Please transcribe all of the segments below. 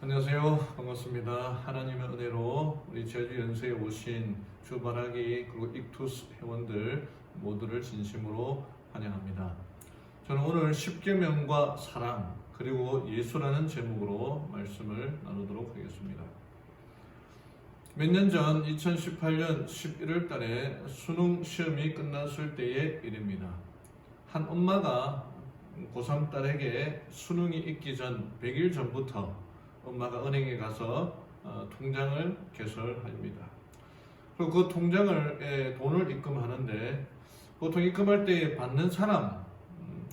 안녕하세요. 반갑습니다. 하나님의 은혜로 우리 제주 연수에 오신 주바라기 그리고 익투스 회원들 모두를 진심으로 환영합니다. 저는 오늘 십계명과 사랑 그리고 예수라는 제목으로 말씀을 나누도록 하겠습니다. 몇 년 전 2018년 11월 달에 수능 시험이 끝났을 때의 일입니다. 한 엄마가 고3 딸에게 수능이 있기 전 100일 전부터 엄마가 은행에 가서 통장을 개설합니다. 그리고 그 통장을 돈을 입금하는데 보통 입금할 때 받는 사람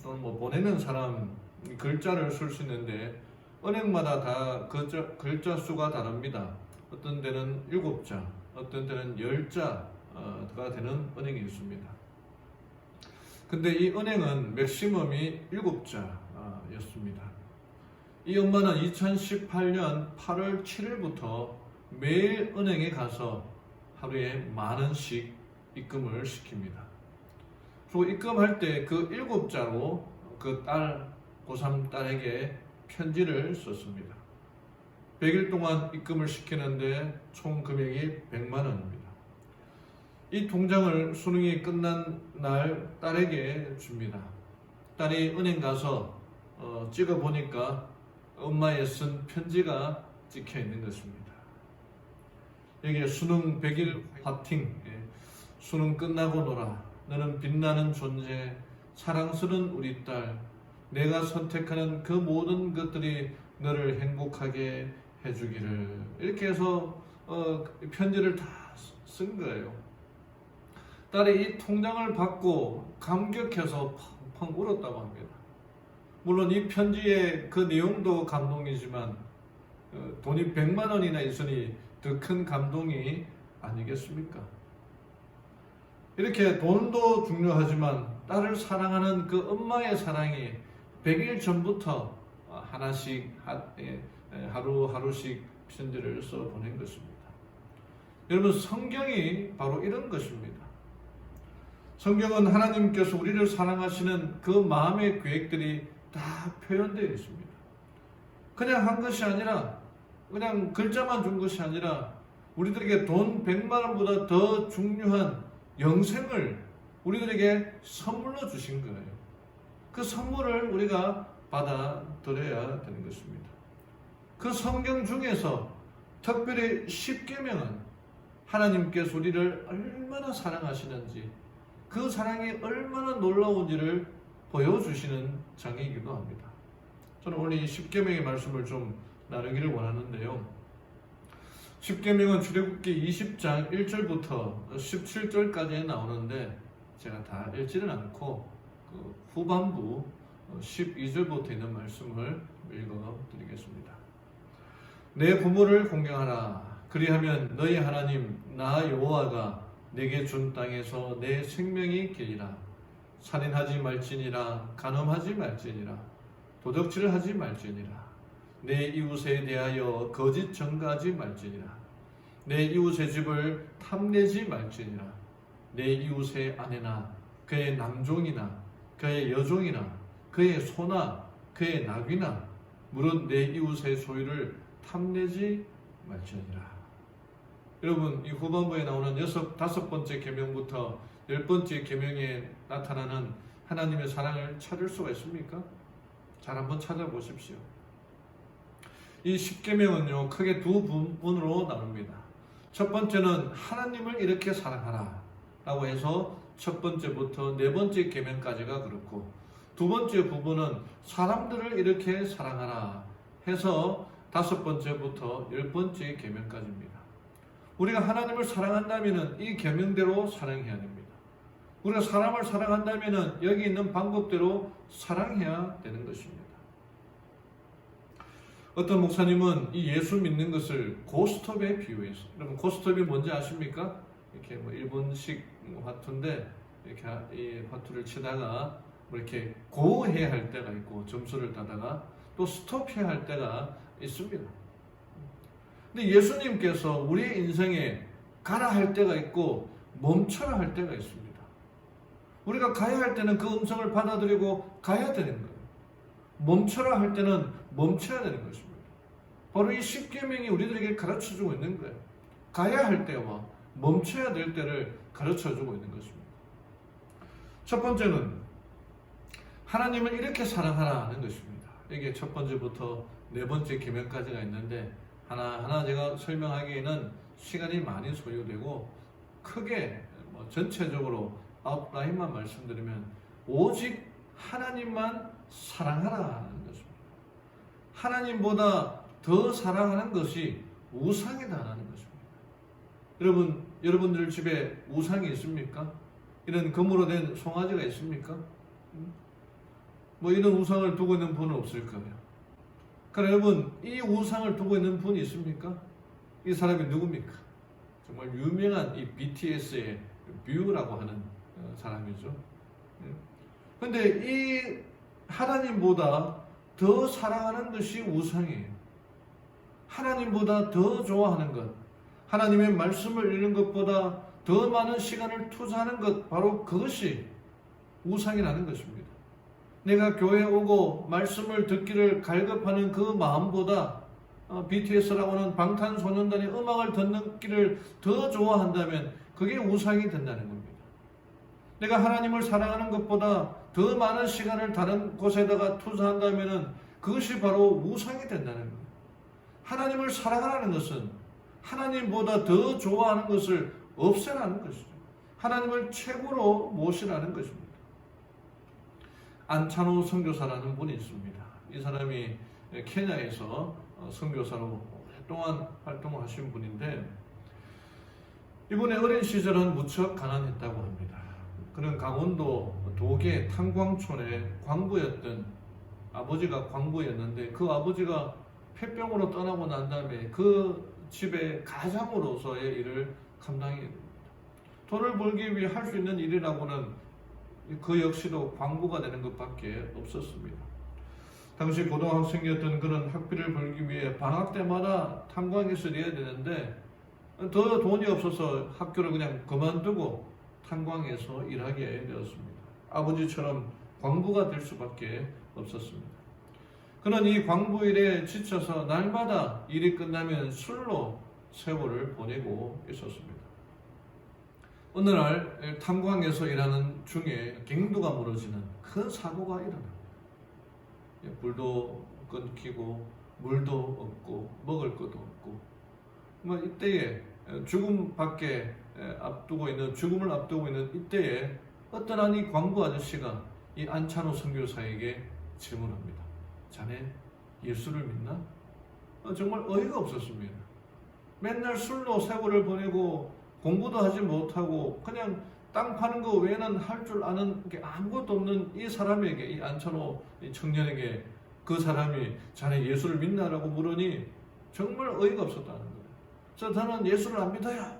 또는 보내는 사람 글자를 쓸 수 있는데 은행마다 다 글자 수가 다릅니다. 어떤 데는 7자, 어떤 데는 10자가 되는 은행이 있습니다. 근데 이 은행은 맥시멈이 7자였습니다. 이 엄마는 2018년 8월 7일부터 매일 은행에 가서 하루에 10,000원씩 입금을 시킵니다. 그리고 입금할 때 그 7자로 그 고3 딸에게 편지를 썼습니다. 100일 동안 입금을 시키는데 총 금액이 100만 원입니다. 이 통장을 수능이 끝난 날 딸에게 줍니다. 딸이 은행 가서 찍어 보니까 엄마의 쓴 편지가 찍혀 있는 것입니다. 여기에 수능 100일 화팅, 수능 끝나고 놀아, 너는 빛나는 존재, 사랑스러운 우리 딸, 내가 선택하는 그 모든 것들이 너를 행복하게 해주기를, 이렇게 해서 편지를 다 쓴 거예요. 딸이 이 통장을 받고 감격해서 펑펑 울었다고 합니다. 물론 이 편지의 그 내용도 감동이지만 돈이 100만 원이나 있으니 더 큰 감동이 아니겠습니까? 이렇게 돈도 중요하지만 딸을 사랑하는 그 엄마의 사랑이 100일 전부터 하나씩 하루하루씩 편지를 써 보낸 것입니다. 여러분, 성경이 바로 이런 것입니다. 성경은 하나님께서 우리를 사랑하시는 그 마음의 계획들이 다 표현되어 있습니다. 그냥 한 것이 아니라, 그냥 글자만 준 것이 아니라 우리들에게 돈 100만 원보다 더 중요한 영생을 우리들에게 선물로 주신 거예요. 그 선물을 우리가 받아들여야 되는 것입니다. 그 성경 중에서 특별히 십계명은 하나님께서 우리를 얼마나 사랑하시는지, 그 사랑이 얼마나 놀라운지를 보여주시는 장이기도 합니다. 저는 오늘 이 십계명의 말씀을 좀 나누기를 원하는데요. 십계명은 출애굽기 20장 1절부터 17절까지 나오는데 제가 다 읽지는 않고 그 후반부 12절부터 있는 말씀을 읽어드리겠습니다. 내 부모를 공경하라. 그리하면 너희 하나님 나 여호와가 내게 준 땅에서 내 생명이 길리라. 살인하지 말지니라. 간음하지 말지니라. 도적질을 하지 말지니라. 내 이웃에 대하여 거짓 전가하지 말지니라. 내 이웃의 집을 탐내지 말지니라. 내 이웃의 아내나 그의 남종이나 그의 여종이나 그의 소나 그의 나귀나 무릇 내 이웃의 소유를 탐내지 말지니라. 여러분, 이 후반부에 나오는 5번째 계명부터 10번째 계명에 나타나는 하나님의 사랑을 찾을 수가 있습니까? 잘 한번 찾아보십시오. 이 십계명은요, 크게 두 부분으로 나눕니다. 첫 번째는 하나님을 이렇게 사랑하라 라고 해서 첫 번째부터 네 번째 계명까지가 그렇고, 두 번째 부분은 사람들을 이렇게 사랑하라 해서 5번째부터 10번째 계명까지입니다. 우리가 하나님을 사랑한다면 이 계명대로 사랑해야 됩니다. 우리가 사람을 사랑한다면 여기 있는 방법대로 사랑해야 되는 것입니다. 어떤 목사님은 이 예수 믿는 것을 고스톱에 비유해서, 여러분 고스톱이 뭔지 아십니까? 이렇게 일본식 화투인데 이렇게 이 화투를 치다가 이렇게 고해야 할 때가 있고 점수를 따다가 또 스톱해야 할 때가 있습니다. 근데 예수님께서 우리의 인생에 가라 할 때가 있고 멈춰라 할 때가 있습니다. 우리가 가야 할 때는 그 음성을 받아들이고 가야 되는 거예요. 멈춰라 할 때는 멈춰야 되는 것입니다. 바로 이 십계명이 우리들에게 가르쳐주고 있는 거예요. 가야 할 때와 멈춰야 될 때를 가르쳐주고 있는 것입니다. 첫 번째는 하나님을 이렇게 사랑하라 하는 것입니다. 이게 첫 번째부터 네 번째 계명까지가 있는데 하나하나 제가 설명하기에는 시간이 많이 소요되고 크게 전체적으로 아웃라인만 말씀드리면 오직 하나님만 사랑하라 하는 것입니다. 하나님보다 더 사랑하는 것이 우상이다 하는 것입니다. 여러분들 집에 우상이 있습니까? 이런 금으로 된 송아지가 있습니까? 이런 우상을 두고 있는 분은 없을 거예요. 그러나 여러분, 이 우상을 두고 있는 분이 있습니까? 이 사람이 누굽니까? 정말 유명한 이 BTS의 뷰라고 하는 사람이죠. 그런데 이 하나님보다 더 사랑하는 것이 우상이에요. 하나님보다 더 좋아하는 것, 하나님의 말씀을 읽는 것보다 더 많은 시간을 투자하는 것, 바로 그것이 우상이라는 것입니다. 내가 교회에 오고 말씀을 듣기를 갈급하는 그 마음보다 BTS라고 하는 방탄소년단의 음악을 듣기를 더 좋아한다면 그게 우상이 된다는 겁니다. 내가 하나님을 사랑하는 것보다 더 많은 시간을 다른 곳에다가 투자한다면 그것이 바로 우상이 된다는 겁니다. 하나님을 사랑하라는 것은 하나님보다 더 좋아하는 것을 없애라는 것이죠. 하나님을 최고로 모시라는 것입니다. 안찬호 선교사라는 분이 있습니다. 이 사람이 케냐에서 선교사로 오랫동안 활동을 하신 분인데 이분의 어린 시절은 무척 가난했다고 합니다. 그는 강원도 도계 탄광촌의 광부였던 아버지가 광부였는데 그 아버지가 폐병으로 떠나고 난 다음에 그 집의 가장으로서의 일을 감당하게 됩니다. 돈을 벌기 위해 할 수 있는 일이라고는 그 역시도 광부가 되는 것밖에 없었습니다. 당시 고등학생이었던 그는 학비를 벌기 위해 방학 때마다 탄광에서 일해야 되는데 더 돈이 없어서 학교를 그냥 그만두고 탄광에서 일하게 되었습니다. 아버지처럼 광부가 될 수밖에 없었습니다. 그는 이 광부 일에 지쳐서 날마다 일이 끝나면 술로 세월을 보내고 있었습니다. 어느 날 탄광에서 일하는 중에 갱도가 무너지는 큰 사고가 일어납니다. 불도 끊기고 물도 없고 먹을 것도 없고 이때에 죽음을 앞두고 있는 이때에 어떤 한 이 광부 아저씨가 이 안찬호 선교사에게 질문합니다. 자네 예수를 믿나? 정말 어이가 없었습니다. 맨날 술로 세월을 보내고 공부도 하지 못하고 그냥 땅 파는 거 외에는 할 줄 아는 게 아무것도 없는 이 사람에게, 이 안찬호 청년에게 그 사람이 자네 예수를 믿나라고 물으니 정말 어이가 없었다는 거예요. 그래서 저는 예수를 안 믿어요.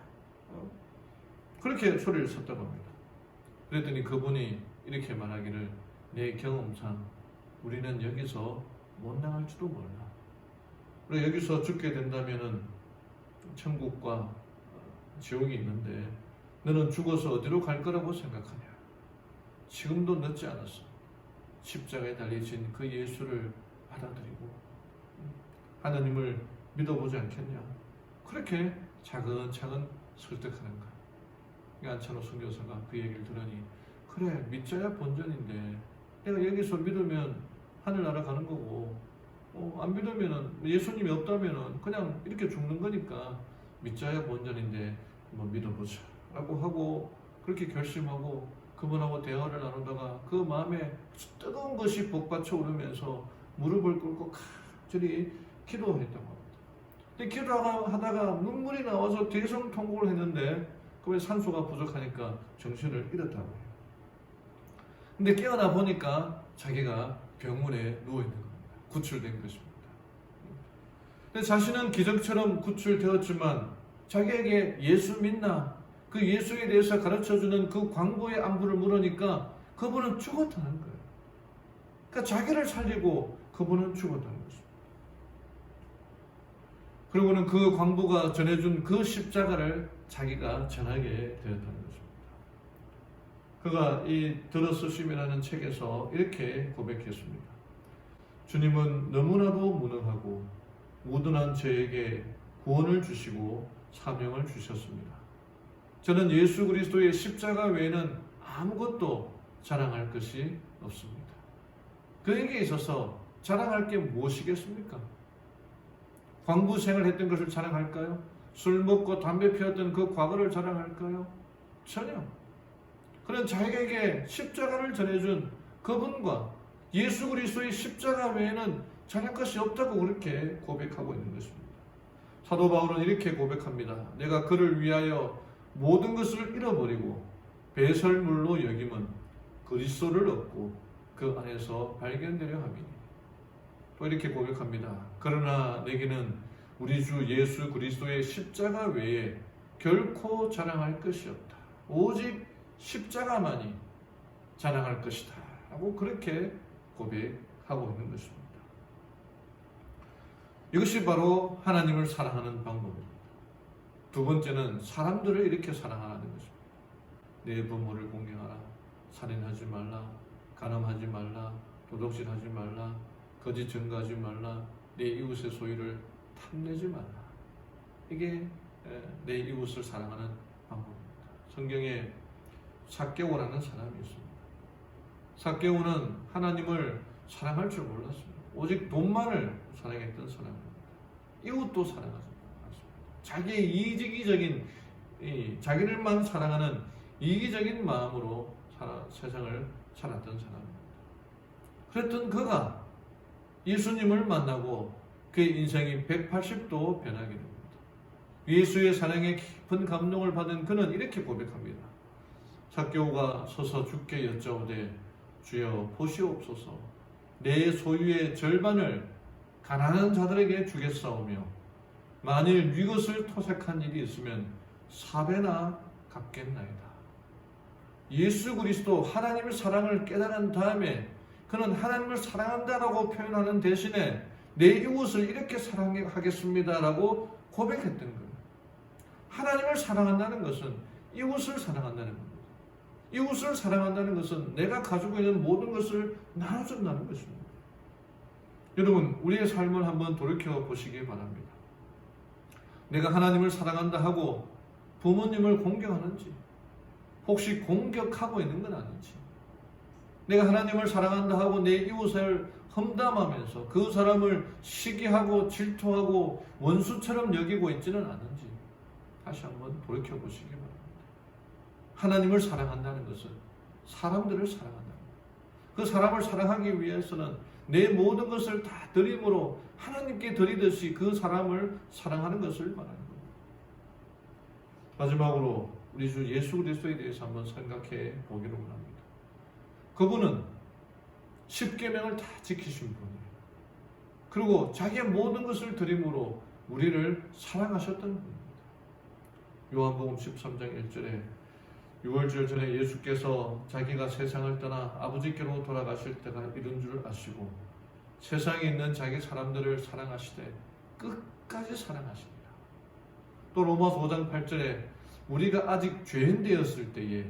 그렇게 소리를 쳤다고 합니다. 그랬더니 그분이 이렇게 말하기를 내 경험상 우리는 여기서 못 나갈지도 몰라. 그리고 여기서 죽게 된다면은 천국과 지옥이 있는데 너는 죽어서 어디로 갈 거라고 생각하냐? 지금도 늦지 않았어. 십자가에 달리신 그 예수를 받아들이고 하나님을 믿어보지 않겠냐? 그렇게 차근차근 설득하는 거야. 안찬호 선교사가 그 얘기를 들으니 그래 믿자야 본전인데 내가 여기서 믿으면 하늘나라 가는 거고 안 믿으면은 예수님이 없다면은 그냥 이렇게 죽는 거니까 믿자야 본전인데 믿어보자 라고 하고 그렇게 결심하고 그분하고 대화를 나누다가 그 마음에 뜨거운 것이 복받쳐 오르면서 무릎을 꿇고 간절히 기도했다고 합니다. 근데 기도하다가 눈물이 나와서 대성통곡을 했는데 그 산소가 부족하니까 정신을 잃었다고 해요. 근데 깨어나 보니까 자기가 병원에 누워있는 겁니다. 구출된 것입니다. 근데 자신은 기적처럼 구출되었지만 자기에게 예수 믿나? 그 예수에 대해서 가르쳐주는 그 광부의 안부를 물으니까 그분은 죽었다는 거예요. 그러니까 자기를 살리고 그분은 죽었다는 것입니다. 그리고는 그 광부가 전해준 그 십자가를 자기가 전하게 되었다는 것입니다. 그가 이 들어쓰심이라는 책에서 이렇게 고백했습니다. 주님은 너무나도 무능하고 무든한 저에게 구원을 주시고 사명을 주셨습니다. 저는 예수 그리스도의 십자가 외에는 아무것도 자랑할 것이 없습니다. 그에게 있어서 자랑할 게 무엇이겠습니까? 광부생을 했던 것을 자랑할까요? 술 먹고 담배 피웠던 그 과거를 자랑할까요? 전혀. 그는 자기에게 십자가를 전해준 그분과 예수 그리스도의 십자가 외에는 자랑할 것이 없다고 그렇게 고백하고 있는 것입니다. 사도 바울은 이렇게 고백합니다. 내가 그를 위하여 모든 것을 잃어버리고 배설물로 여김은 그리스도를 얻고 그 안에서 발견되려 함이니. 또 이렇게 고백합니다. 그러나 내게는 우리 주 예수 그리스도의 십자가 외에 결코 자랑할 것이 없다. 오직 십자가만이 자랑할 것이다. 라고 그렇게 고백하고 있는 것입니다. 이것이 바로 하나님을 사랑하는 방법입니다. 두 번째는 사람들을 이렇게 사랑하는 것입니다. 내 부모를 공경하라. 살인하지 말라. 간음하지 말라. 도둑질하지 말라. 거짓 증거하지 말라. 내 이웃의 소유를 탐내지 말라. 이게 내 이웃을 사랑하는 방법입니다. 성경에 삭개오라는 사람이 있습니다. 삭개오는 하나님을 사랑할 줄 몰랐습니다. 오직 돈만을 사랑했던 사람입니다. 이웃도 사랑하지 않았습니다. 자기의 이기적인 자기를만 사랑하는 이기적인 마음으로 세상을 살았던 사람입니다. 그랬던 그가 예수님을 만나고 그의 인생이 180도 변하게 됩니다. 예수의 사랑에 깊은 감동을 받은 그는 이렇게 고백합니다. 삭개오가 서서 주께 여짜오되 주여 보시옵소서 내 소유의 절반을 가난한 자들에게 주겠사오며 만일 네 것을 토색한 일이 있으면 4배나 갚겠나이다. 예수 그리스도 하나님의 사랑을 깨달은 다음에 그는 하나님을 사랑한다라고 표현하는 대신에 내 이웃을 이렇게 사랑하겠습니다라고 고백했던 거예요. 하나님을 사랑한다는 것은 이웃을 사랑한다는 겁니다. 이웃을 사랑한다는 것은 내가 가지고 있는 모든 것을 나눠준다는 것입니다. 여러분, 우리의 삶을 한번 돌이켜 보시기 바랍니다. 내가 하나님을 사랑한다 하고 부모님을 공경하는지, 혹시 공격하고 있는 건 아닌지, 내가 하나님을 사랑한다 하고 내 이웃을 험담하면서 그 사람을 시기하고 질투하고 원수처럼 여기고 있지는 않은지 다시 한번 돌이켜 보시기 바랍니다. 하나님을 사랑한다는 것은 사람들을 사랑한다는 것. 그 사람을 사랑하기 위해서는 내 모든 것을 다 드림으로 하나님께 드리듯이 그 사람을 사랑하는 것을 말하는 겁니다. 마지막으로 우리 주 예수 그리스도에 대해서 한번 생각해 보기로 합니다. 그분은 십계명을 다 지키신 분이에요. 그리고 자기의 모든 것을 드림으로 우리를 사랑하셨던 분입니다. 요한복음 13장 1절에 6월절 전에 예수께서 자기가 세상을 떠나 아버지께로 돌아가실 때가 이른 줄 아시고 세상에 있는 자기 사람들을 사랑하시되 끝까지 사랑하십니다. 또 로마서 5장 8절에 우리가 아직 죄인 되었을 때에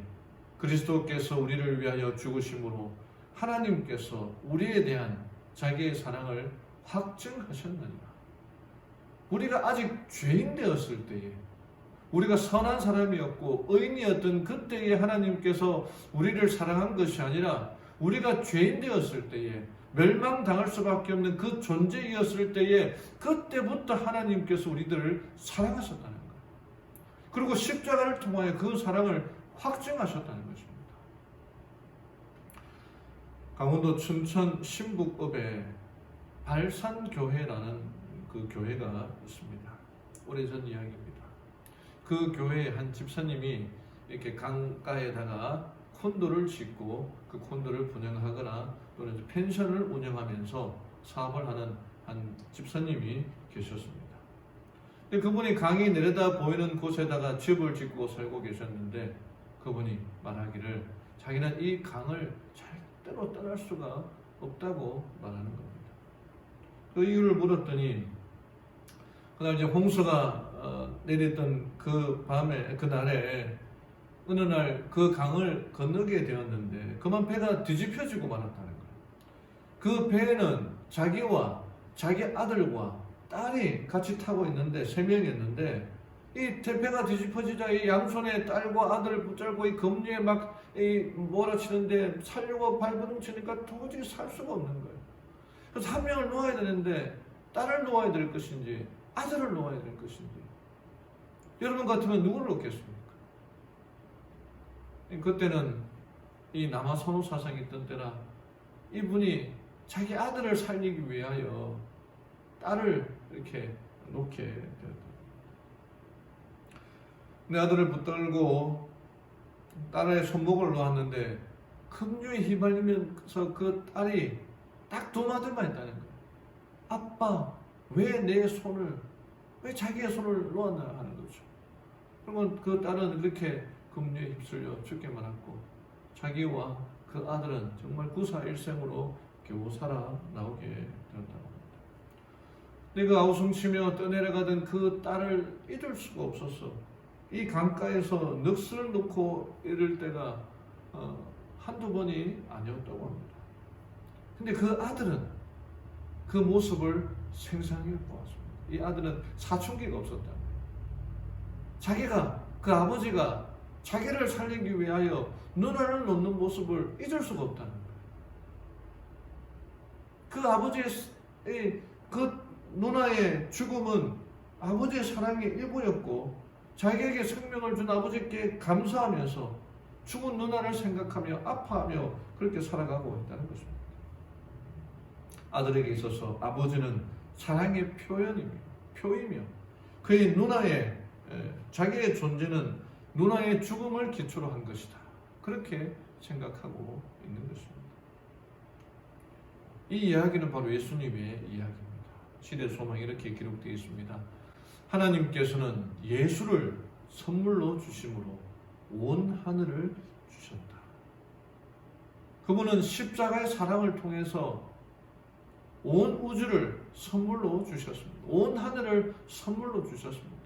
그리스도께서 우리를 위하여 죽으심으로 하나님께서 우리에 대한 자기의 사랑을 확증하셨느니라. 우리가 아직 죄인 되었을 때에, 우리가 선한 사람이었고 의인이었던 그때에 하나님께서 우리를 사랑한 것이 아니라 우리가 죄인 되었을 때에, 멸망당할 수밖에 없는 그 존재이었을 때에 그때부터 하나님께서 우리들을 사랑하셨다는 거예요. 그리고 십자가를 통하여 그 사랑을 확증하셨다는 것입니다. 강원도 춘천 신북읍에 발산교회라는 그 교회가 있습니다. 오래전 이야기입니다. 그 교회의 한 집사님이 이렇게 강가에다가 콘도를 짓고 그 콘도를 분양하거나 또는 펜션을 운영하면서 사업을 하는 한 집사님이 계셨습니다. 근데 그분이 강이 내려다 보이는 곳에다가 집을 짓고 살고 계셨는데 그분이 말하기를 자기는 이 강을 절대로 떠날 수가 없다고 말하는 겁니다. 그 이유를 물었더니 그날 이제 홍수가 내렸던 그 밤에, 그날에 어느 날 그 강을 건너게 되었는데 그만 배가 뒤집혀지고 말았다는 거예요. 그 배에는 자기와 자기 아들과 딸이 같이 타고 있는데 3명이었는데 이 대패가 뒤집어지자 이 양손에 딸과 아들을 붙잡고 이 검류에 막 몰아치는데 살려고 발버둥치니까 도저히 살 수가 없는 거예요. 그래서 한 명을 놓아야 되는데 딸을 놓아야 될 것인지 아들을 놓아야 될 것인지 여러분 같으면 누구를 놓겠습니까? 그때는 이 남아 선호 사상이 있던 때라 이분이 자기 아들을 살리기 위하여 딸을 이렇게 놓게 되었다. 내 아들을 붙들고 딸의 손목을 놓았는데 급류에 휘말리면서 그 딸이 딱 두 마디만 했다는 거예요. 아빠, 왜 내 손을, 왜 자기의 손을 놓았나 하는 거죠. 그러면 그 딸은 그렇게 급류에 휩쓸려 죽게 말았고 자기와 그 아들은 정말 구사일생으로 겨우 살아나오게 되었다고 합니다. 내가 아우성치며 떠내려가던 그 딸을 잊을 수가 없었어. 이 강가에서 넋을 놓고 이럴 때가 한두 번이 아니었다고 합니다. 근데 그 아들은 그 모습을 생생하게 보았습니다. 이 아들은 사춘기가 없었다는 거예요. 자기가 그 아버지가 자기를 살리기 위하여 누나를 놓는 모습을 잊을 수가 없다는 거예요. 그 아버지의 그 누나의 죽음은 아버지의 사랑의 일부였고 자기에게 생명을 준 아버지께 감사하면서 죽은 누나를 생각하며 아파하며 그렇게 살아가고 있다는 것입니다. 아들에게 있어서 아버지는 사랑의 표이며 그의 누나의 자기의 존재는 누나의 죽음을 기초로 한 것이다. 그렇게 생각하고 있는 것입니다. 이 이야기는 바로 예수님의 이야기입니다. 시대 소망이 이렇게 기록되어 있습니다. 하나님께서는 예수를 선물로 주심으로 온 하늘을 주셨다. 그분은 십자가의 사랑을 통해서 온 우주를 선물로 주셨습니다. 온 하늘을 선물로 주셨습니다.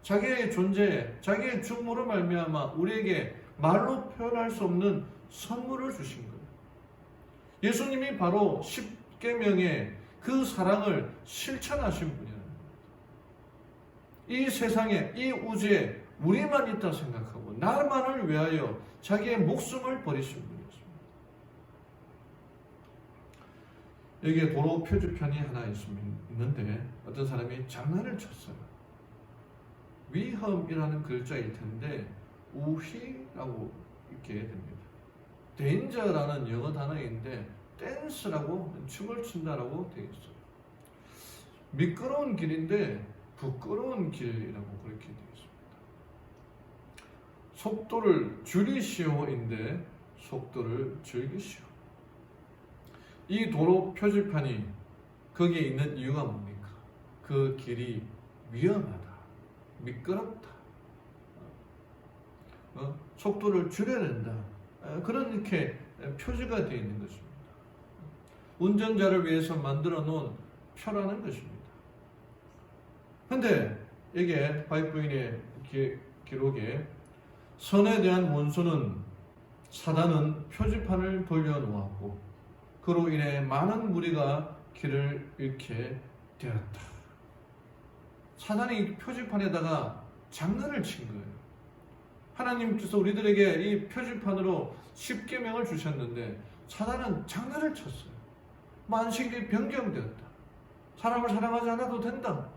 자기의 존재, 자기의 죽음으로 말미암아 우리에게 말로 표현할 수 없는 선물을 주신 거예요. 예수님이 바로 십계명의 그 사랑을 실천하신 분이에요. 이 세상에, 이 우주에 우리만 있다 생각하고 나만을 위하여 자기의 목숨을 버리신 분이었습니다. 여기에 도로 표지판이 하나 있는데 어떤 사람이 장난을 쳤어요. 위험이라는 글자일 텐데 우희라고 이렇게 됩니다. danger라는 영어 단어인데 댄스라고 춤을 춘다라고 되어 있어요. 미끄러운 길인데 부끄러운 길이라고 그렇게 되어 있습니다. 속도를 줄이시오인데 속도를 즐기시오. 이 도로 표지판이 거기에 있는 이유가 뭡니까? 그 길이 위험하다, 미끄럽다, 속도를 줄여야 된다. 그런 이렇게 표지가 되어 있는 것입니다. 운전자를 위해서 만들어 놓은 표라는 것입니다. 그런데 이게 바이브인의 기록에 선에 대한 원수는 사단은 표지판을 돌려놓았고 그로 인해 많은 무리가 길을 잃게 되었다. 사단이 표지판에다가 장난을 친 거예요. 하나님께서 우리들에게 이 표지판으로 십계명을 주셨는데 사단은 장난을 쳤어요. 안식일이 변경되었다. 사람을 사랑하지 않아도 된다.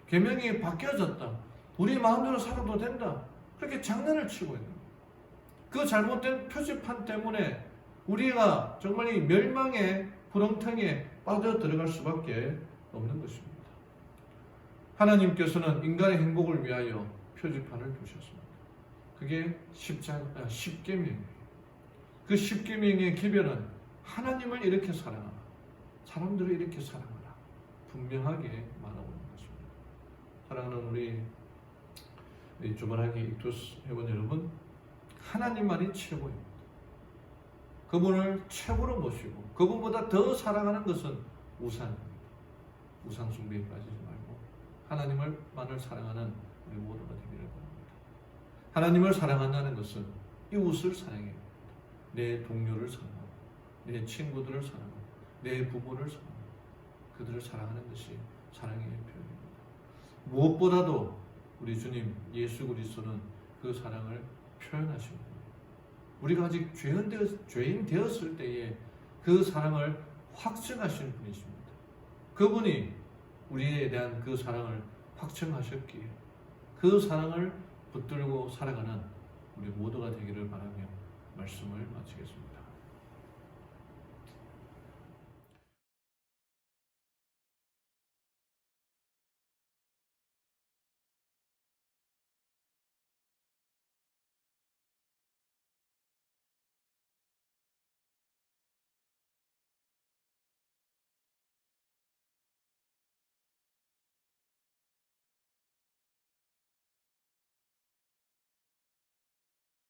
계명이 바뀌어졌다. 우리 마음대로 살아도 된다. 그렇게 장난을 치고 있는 거예요. 그 잘못된 표지판 때문에 우리가 정말 이 멸망의 구렁텅이에 빠져 들어갈 수밖에 없는 것입니다. 하나님께서는 인간의 행복을 위하여 표지판을 두셨습니다. 그게 십계명이에요. 그 십계명의 기별은 하나님을 이렇게 사랑하라, 사람들을 이렇게 사랑하라, 분명하게 말하고 있는 것입니다. 사랑하는 우리 주말하기 익투스 회원 여러분, 하나님만이 최고입니다. 그분을 최고로 모시고 그분보다 더 사랑하는 것은 우상입니다. 우상 숭배에 빠지지 말고 하나님을만을 사랑하는 우리 모두가 되기를 바랍니다. 하나님을 사랑한다는 것은 이웃을 사랑해야 합니다. 내 동료를 사랑하고 내 친구들을 사랑하고 내 부모를 사랑하고 그들을 사랑하는 것이 사랑의 표현입니다. 무엇보다도 우리 주님 예수 그리스도는 그 사랑을 표현하신 분이에요. 우리가 아직 죄인 되었을 때에 그 사랑을 확증하신 분이십니다. 그분이 우리에 대한 그 사랑을 확증하셨기에 그 사랑을 붙들고 살아가는 우리 모두가 되기를 바라며 말씀을 마치겠습니다.